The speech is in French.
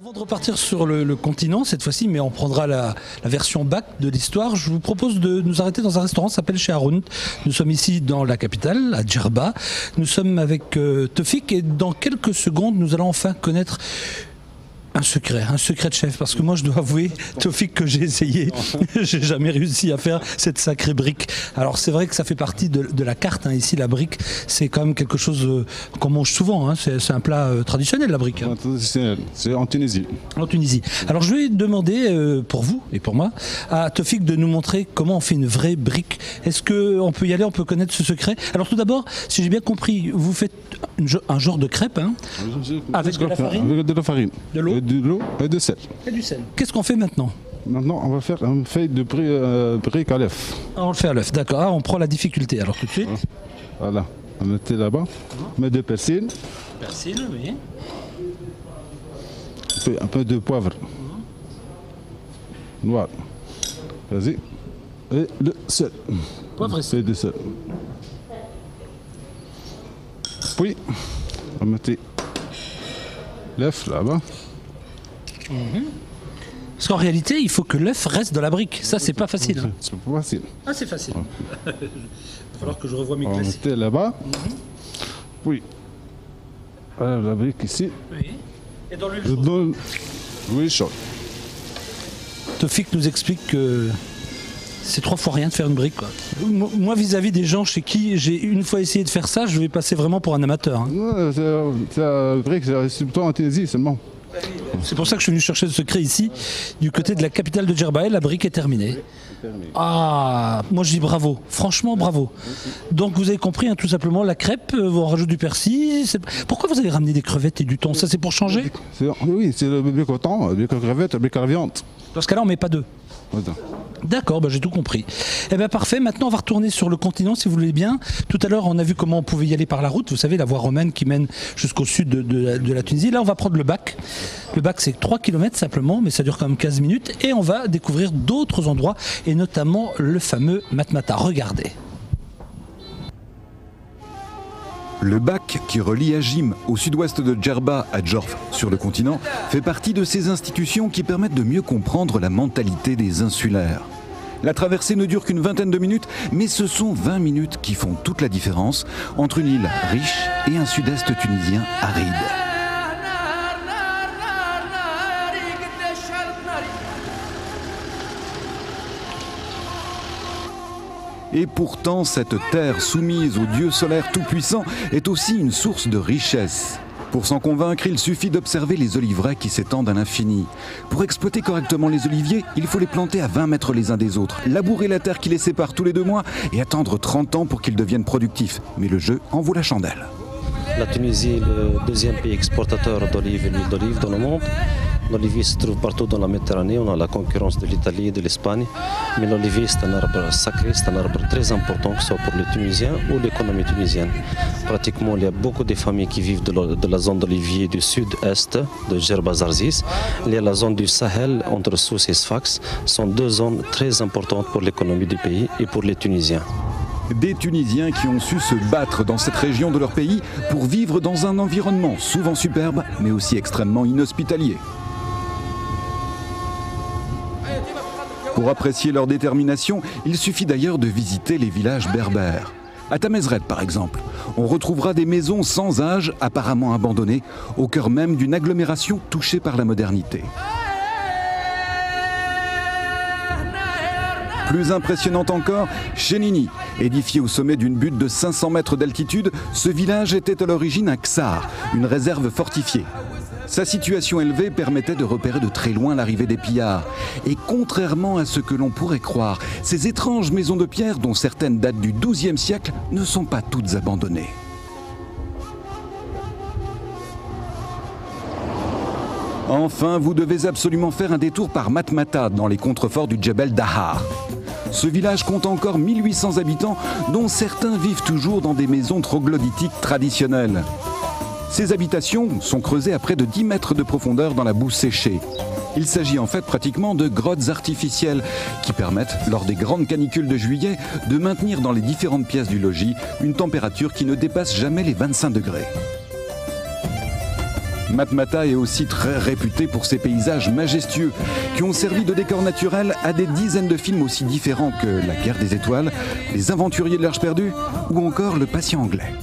Avant de repartir sur le continent, cette fois-ci, mais on prendra la version bac de l'histoire, je vous propose de nous arrêter dans un restaurant qui s'appelle Chez Haroun. Nous sommes ici dans la capitale, à Djerba. Nous sommes avec Tofik et dans quelques secondes, nous allons enfin connaître un secret de chef, parce que moi je dois avouer, Tofik, que j'ai essayé, j'ai jamais réussi à faire cette sacrée brique. Alors c'est vrai que ça fait partie de la carte, hein. Ici la brique, c'est quand même quelque chose qu'on mange souvent, hein. C'est un plat traditionnel, la brique, hein. Traditionnel, c'est en Tunisie. En Tunisie. Alors je vais demander, pour vous et pour moi, à Tofik de nous montrer comment on fait une vraie brique. Est-ce qu'on peut y aller, on peut connaître ce secret? Alors tout d'abord, si j'ai bien compris, vous faites un genre de crêpe, hein, avec de la farine, avec de la farine, de l'eau et de sel. Et du sel. Qu'est-ce qu'on fait maintenant? Maintenant, on va faire une feuille de brique à l'œuf. On le fait à l'œuf, d'accord. Ah, on prend la difficulté alors tout de suite. Voilà, on mettait là-bas. On met de persil. Persil, oui. Un peu de poivre noir. Vas-y. Et le sel. Poivre et sel. Et de sel. Puis, on mettait l'œuf là-bas. Parce qu'en réalité, il faut que l'œuf reste dans la brique. Ça, c'est pas facile, hein. C'est pas facile. Ah, c'est facile. Il va falloir que je revoie mes On classiques. mettait là-bas. Puis, voilà la brique ici. Oui. Et dans l'huile Je chaude. donne l'huile chaude. Tofik nous explique que c'est 3 fois rien de faire une brique, quoi. Moi, vis-à-vis des gens chez qui j'ai une fois essayé de faire ça, je vais passer vraiment pour un amateur, hein. Non, c'est la brique, c'est plutôt en Tunisie seulement. C'est pour ça que je suis venu chercher le secret ici, du côté de la capitale de Djerba. Et la brique est terminée. Ah, moi je dis bravo, franchement bravo. Donc vous avez compris, hein, tout simplement, la crêpe, on rajoute du persil. Pourquoi vous avez ramené des crevettes et du thon? Ça, c'est pour changer? Oui, c'est le brique au thon, le brique aux crevettes, le brique à la viande. Dans ce cas-là, on met pas d'œufs. Voilà. D'accord, j'ai tout compris. Eh bien parfait, maintenant on va retourner sur le continent si vous voulez bien. Tout à l'heure on a vu comment on pouvait y aller par la route, vous savez, la voie romaine qui mène jusqu'au sud de la Tunisie. Là on va prendre le bac. Le bac c'est 3 km simplement, mais ça dure quand même 15 minutes. Et on va découvrir d'autres endroits, et notamment le fameux Matmata. Regardez. Le bac qui relie Ajim au sud-ouest de Djerba à Djorf sur le continent fait partie de ces institutions qui permettent de mieux comprendre la mentalité des insulaires. La traversée ne dure qu'une vingtaine de minutes, mais ce sont 20 minutes qui font toute la différence entre une île riche et un sud-est tunisien aride. Et pourtant, cette terre soumise au dieu solaire tout-puissant est aussi une source de richesse. Pour s'en convaincre, il suffit d'observer les oliveraies qui s'étendent à l'infini. Pour exploiter correctement les oliviers, il faut les planter à 20 mètres les uns des autres, labourer la terre qui les sépare tous les 2 mois et attendre 30 ans pour qu'ils deviennent productifs. Mais le jeu en vaut la chandelle. La Tunisie est le 2e pays exportateur d'olives et d'huile d'olive dans le monde. L'olivier se trouve partout dans la Méditerranée, on a la concurrence de l'Italie et de l'Espagne. Mais l'olivier, c'est un arbre sacré, c'est un arbre très important, que ce soit pour les Tunisiens ou l'économie tunisienne. Pratiquement, il y a beaucoup de familles qui vivent de la zone d'olivier du sud-est de Djerba Zarzis. Il y a la zone du Sahel, entre Sousse et Sfax. Ce sont 2 zones très importantes pour l'économie du pays et pour les Tunisiens. Des Tunisiens qui ont su se battre dans cette région de leur pays pour vivre dans un environnement souvent superbe, mais aussi extrêmement inhospitalier. Pour apprécier leur détermination, il suffit d'ailleurs de visiter les villages berbères. À Tamezret, par exemple, on retrouvera des maisons sans âge, apparemment abandonnées, au cœur même d'une agglomération touchée par la modernité. Plus impressionnante encore, Chenini, édifié au sommet d'une butte de 500 mètres d'altitude, ce village était à l'origine un ksar, une réserve fortifiée. Sa situation élevée permettait de repérer de très loin l'arrivée des pillards. Et contrairement à ce que l'on pourrait croire, ces étranges maisons de pierre, dont certaines datent du XIIe siècle, ne sont pas toutes abandonnées. Enfin, vous devez absolument faire un détour par Matmata, dans les contreforts du Djebel Dahar. Ce village compte encore 1800 habitants, dont certains vivent toujours dans des maisons troglodytiques traditionnelles. Ces habitations sont creusées à près de 10 mètres de profondeur dans la boue séchée. Il s'agit en fait pratiquement de grottes artificielles qui permettent, lors des grandes canicules de juillet, de maintenir dans les différentes pièces du logis une température qui ne dépasse jamais les 25 degrés. Matmata est aussi très réputé pour ses paysages majestueux qui ont servi de décor naturel à des dizaines de films aussi différents que La Guerre des Étoiles, Les Aventuriers de l'Arche perdue ou encore Le Patient anglais.